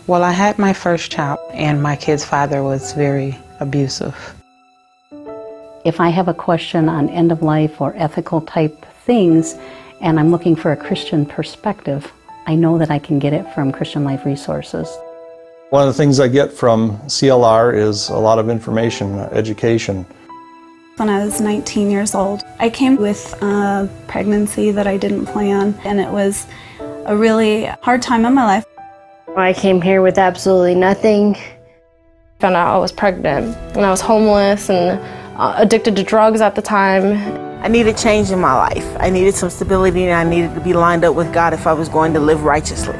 Well, I had my first child, and my kid's father was very abusive. If I have a question on end of life or ethical type things, and I'm looking for a Christian perspective, I know that I can get it from Christian Life Resources. One of the things I get from CLR is a lot of information, education. When I was 19 years old, I came with a pregnancy that I didn't plan, and it was a really hard time in my life. I came here with absolutely nothing. Found out I was pregnant, and I was homeless and addicted to drugs at the time. I needed change in my life. I needed some stability, and I needed to be lined up with God if I was going to live righteously.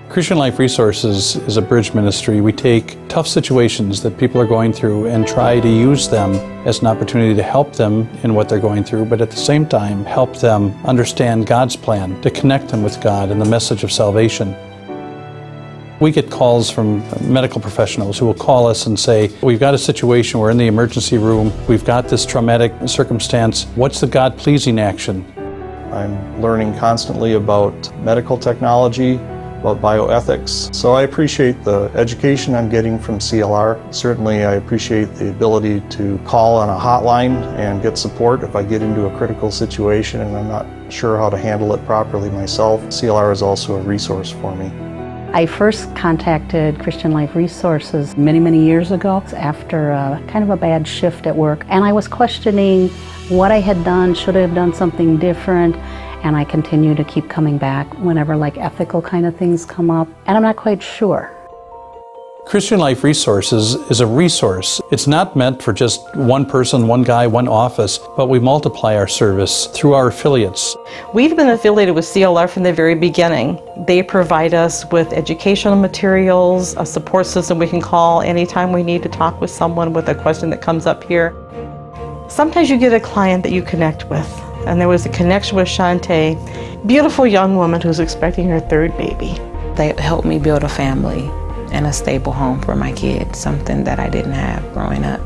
Christian Life Resources is a bridge ministry. We take tough situations that people are going through and try to use them as an opportunity to help them in what they're going through, but at the same time help them understand God's plan, to connect them with God and the message of salvation. We get calls from medical professionals who will call us and say, we've got a situation, we're in the emergency room, we've got this traumatic circumstance, what's the God-pleasing action? I'm learning constantly about medical technology, about bioethics. So I appreciate the education I'm getting from CLR. Certainly I appreciate the ability to call on a hotline and get support if I get into a critical situation and I'm not sure how to handle it properly myself. CLR is also a resource for me. I first contacted Christian Life Resources many years ago after kind of a bad shift at work, and I was questioning what I had done, should I have done something different, and I continue to keep coming back whenever like ethical kind of things come up, and I'm not quite sure. Christian Life Resources is a resource. It's not meant for just one person, one guy, one office, but we multiply our service through our affiliates. We've been affiliated with CLR from the very beginning. They provide us with educational materials, a support system we can call anytime we need to talk with someone with a question that comes up here. Sometimes you get a client that you connect with, and there was a connection with Shantae, beautiful young woman who's expecting her third baby. They helped me build a family and a stable home for my kids, something that I didn't have growing up.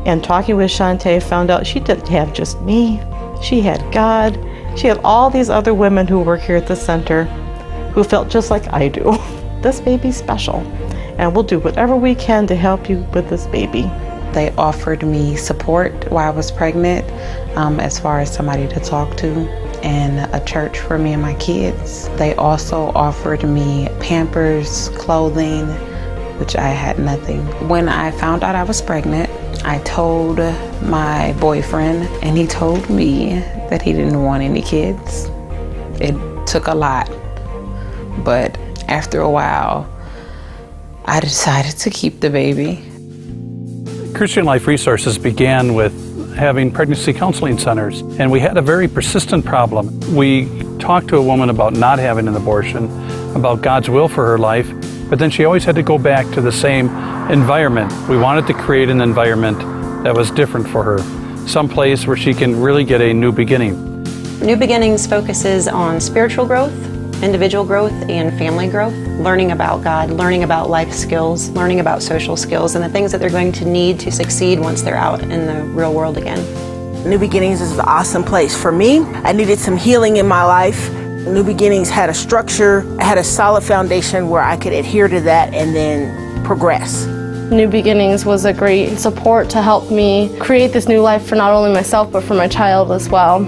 And talking with Shantae, found out she didn't have just me. She had God. She had all these other women who work here at the center who felt just like I do. This baby's special, and we'll do whatever we can to help you with this baby. They offered me support while I was pregnant, as far as somebody to talk to, and a church for me and my kids. They also offered me Pampers, clothing, which I had nothing. When I found out I was pregnant, I told my boyfriend, and he told me that he didn't want any kids. It took a lot, but after a while, I decided to keep the baby. Christian Life Resources began with having pregnancy counseling centers, and we had a very persistent problem. We talked to a woman about not having an abortion, about God's will for her life, but then she always had to go back to the same environment. We wanted to create an environment that was different for her, some place where she can really get a new beginning. New Beginnings focuses on spiritual growth, individual growth, and family growth, learning about God, learning about life skills, learning about social skills, and the things that they're going to need to succeed once they're out in the real world again. New Beginnings is an awesome place. For me, I needed some healing in my life. New Beginnings had a structure, had a solid foundation where I could adhere to that and then progress. New Beginnings was a great support to help me create this new life for not only myself, but for my child as well.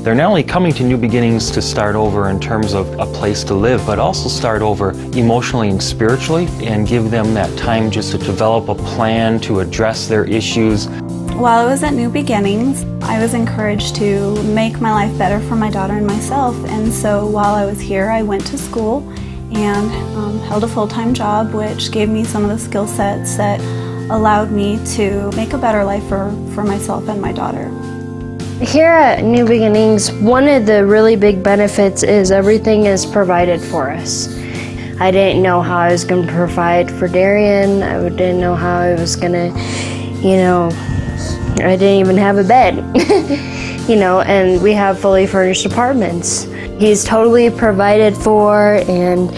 They're not only coming to New Beginnings to start over in terms of a place to live, but also start over emotionally and spiritually and give them that time just to develop a plan to address their issues. While I was at New Beginnings, I was encouraged to make my life better for my daughter and myself, and so while I was here, I went to school and held a full-time job, which gave me some of the skill sets that allowed me to make a better life for myself and my daughter. Here at New Beginnings, one of the really big benefits is everything is provided for us. I didn't know how I was going to provide for Darian. I didn't know how I was going to, I didn't even have a bed, and we have fully furnished apartments. He's totally provided for, and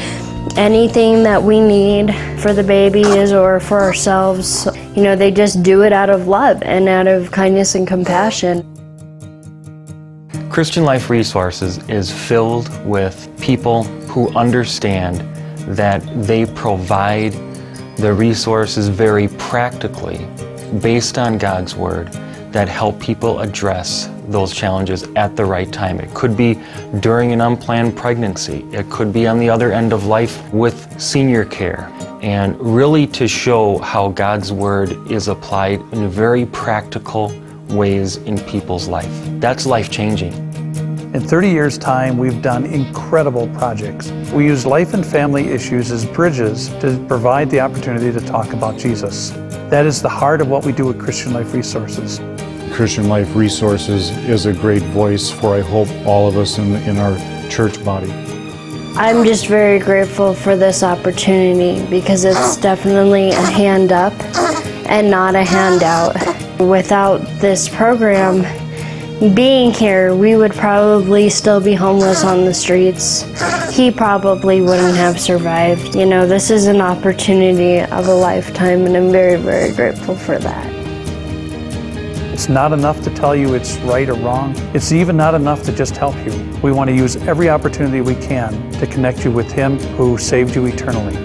anything that we need for the babies or for ourselves, they just do it out of love and out of kindness and compassion. Christian Life Resources is filled with people who understand that they provide the resources very practically based on God's Word that help people address those challenges at the right time. It could be during an unplanned pregnancy. It could be on the other end of life with senior care. And really to show how God's Word is applied in very practical ways in people's life. That's life-changing. In 30 years' time, we've done incredible projects. We use life and family issues as bridges to provide the opportunity to talk about Jesus. That is the heart of what we do at Christian Life Resources. Christian Life Resources is a great voice for, I hope, all of us in our church body. I'm just very grateful for this opportunity because it's definitely a hand up and not a handout. Without this program being here, we would probably still be homeless on the streets. He probably wouldn't have survived. You know, this is an opportunity of a lifetime, and I'm very, very grateful for that. It's not enough to tell you it's right or wrong. It's even not enough to just help you. We want to use every opportunity we can to connect you with Him who saved you eternally.